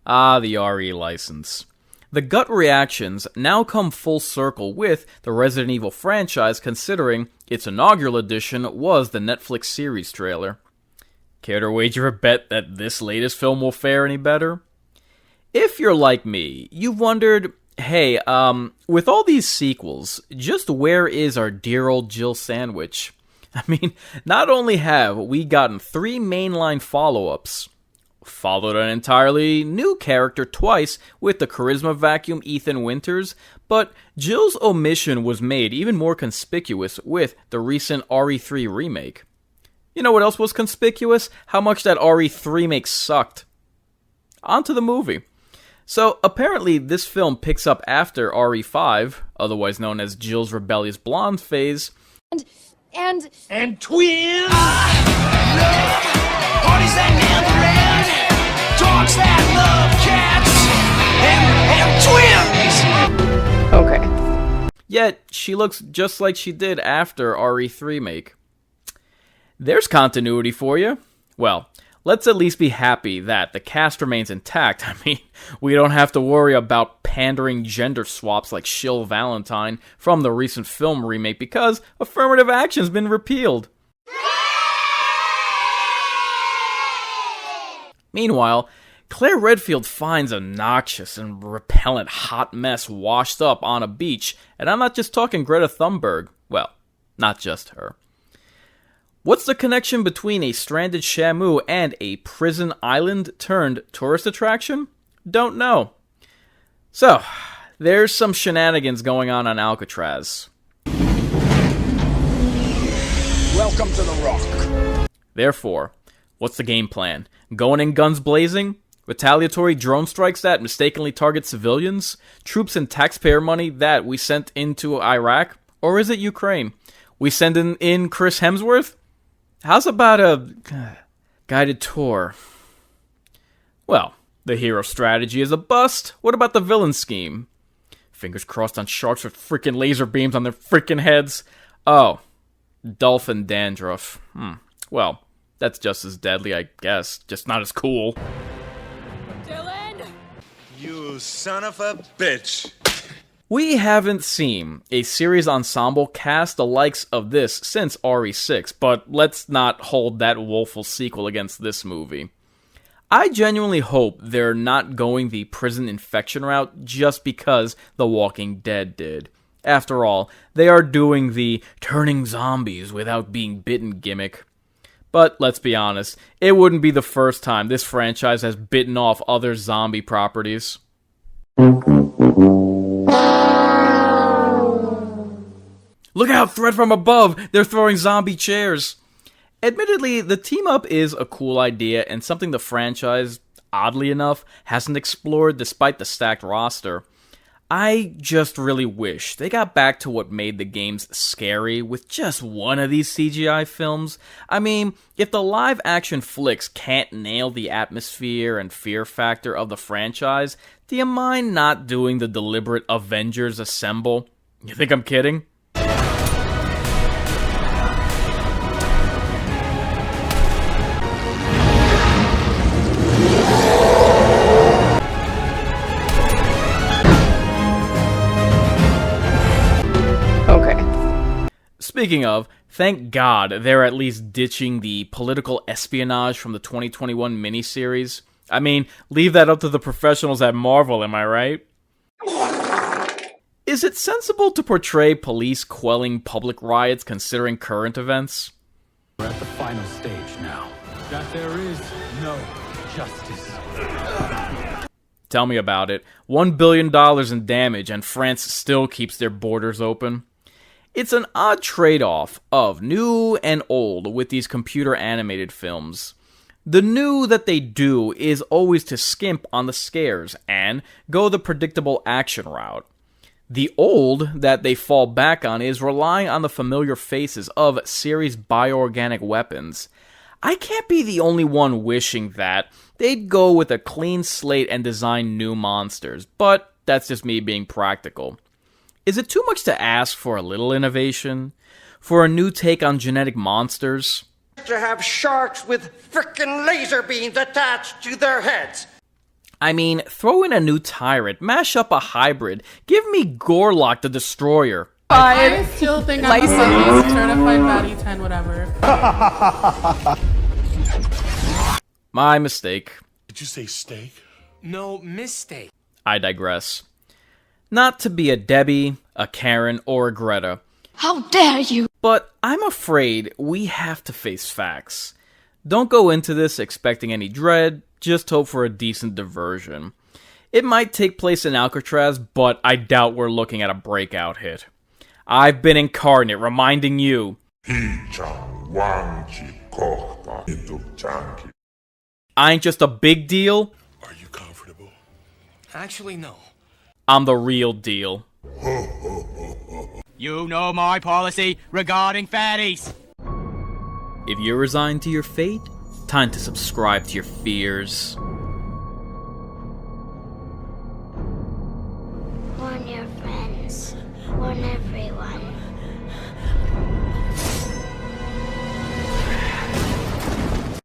Ah, the RE license. The gut reactions now come full circle with the Resident Evil franchise, considering its inaugural edition was the Netflix series trailer. Care to wager a bet that this latest film will fare any better? If you're like me, you've wondered, hey, with all these sequels, just where is our dear old Jill sandwich? I mean, not only have we gotten 3 mainline follow-ups, followed an entirely new character twice with the charisma vacuum Ethan Winters, but Jill's omission was made even more conspicuous with the recent RE3 remake. You know what else was conspicuous? How much that RE3 remake sucked. On to the movie. So, apparently this film picks up after RE5, otherwise known as Jill's rebellious blonde phase, And twins! Parties that never end! Dogs that love cats! And twins! Okay. Yet, she looks just like she did after RE3 remake. There's continuity for you. Well, let's at least be happy that the cast remains intact. I mean, we don't have to worry about pandering gender swaps like Shill Valentine from the recent film remake because affirmative action's been repealed. Meanwhile, Claire Redfield finds a noxious and repellent hot mess washed up on a beach, and I'm not just talking Greta Thunberg. Well, not just her. What's the connection between a stranded Shamu and a prison island turned tourist attraction? Don't know. So, there's some shenanigans going on Alcatraz. Welcome to the Rock. Therefore, what's the game plan? Going in guns blazing? Retaliatory drone strikes that mistakenly target civilians? Troops and taxpayer money that we sent into Iraq? Or is it Ukraine? We send in Chris Hemsworth? How's about a guided tour? Well, the hero strategy is a bust. What about the villain scheme? Fingers crossed on sharks with freaking laser beams on their freaking heads. Oh, dolphin dandruff. Well, that's just as deadly, I guess. Just not as cool. Dylan! You son of a bitch. We haven't seen a series ensemble cast the likes of this since RE6, but let's not hold that woeful sequel against this movie. I genuinely hope they're not going the prison infection route just because The Walking Dead did. After all, they are doing the turning zombies without being bitten gimmick. But let's be honest, it wouldn't be the first time this franchise has bitten off other zombie properties. Look out, threat from above! They're throwing zombie chairs! Admittedly, the team-up is a cool idea and something the franchise, oddly enough, hasn't explored despite the stacked roster. I just really wish they got back to what made the games scary with just one of these CGI films. I mean, if the live-action flicks can't nail the atmosphere and fear factor of the franchise, do you mind not doing the deliberate Avengers Assemble? You think I'm kidding? Speaking of, thank God they're at least ditching the political espionage from the 2021 miniseries. I mean, leave that up to the professionals at Marvel, am I right? Is it sensible to portray police quelling public riots considering current events? We're at the final stage now. That there is no justice. Tell me about it. $1 billion in damage and France still keeps their borders open. It's an odd trade-off of new and old with these computer-animated films. The new that they do is always to skimp on the scares and go the predictable action route. The old that they fall back on is relying on the familiar faces of series bioorganic weapons. I can't be the only one wishing that they'd go with a clean slate and design new monsters, but that's just me being practical. Is it too much to ask for a little innovation? For a new take on genetic monsters? To have sharks with frickin' laser beams attached to their heads. I mean, throw in a new tyrant, mash up a hybrid, give me Gorlock the Destroyer. I still think I'm a certified baddie 10, whatever. My mistake. Did you say steak? No mistake. I digress. Not to be a Debbie, a Karen, or a Greta, How dare you! but I'm afraid we have to face facts. Don't go into this expecting any dread, just hope for a decent diversion. It might take place in Alcatraz, but I doubt we're looking at a breakout hit. I've been Inkarnate, reminding you, I ain't just a big deal, Are you comfortable? Actually, no. I'm the real deal. You know my policy regarding fatties. If you're resigned to your fate, time to subscribe to your fears. Warn your friends. Warn everyone.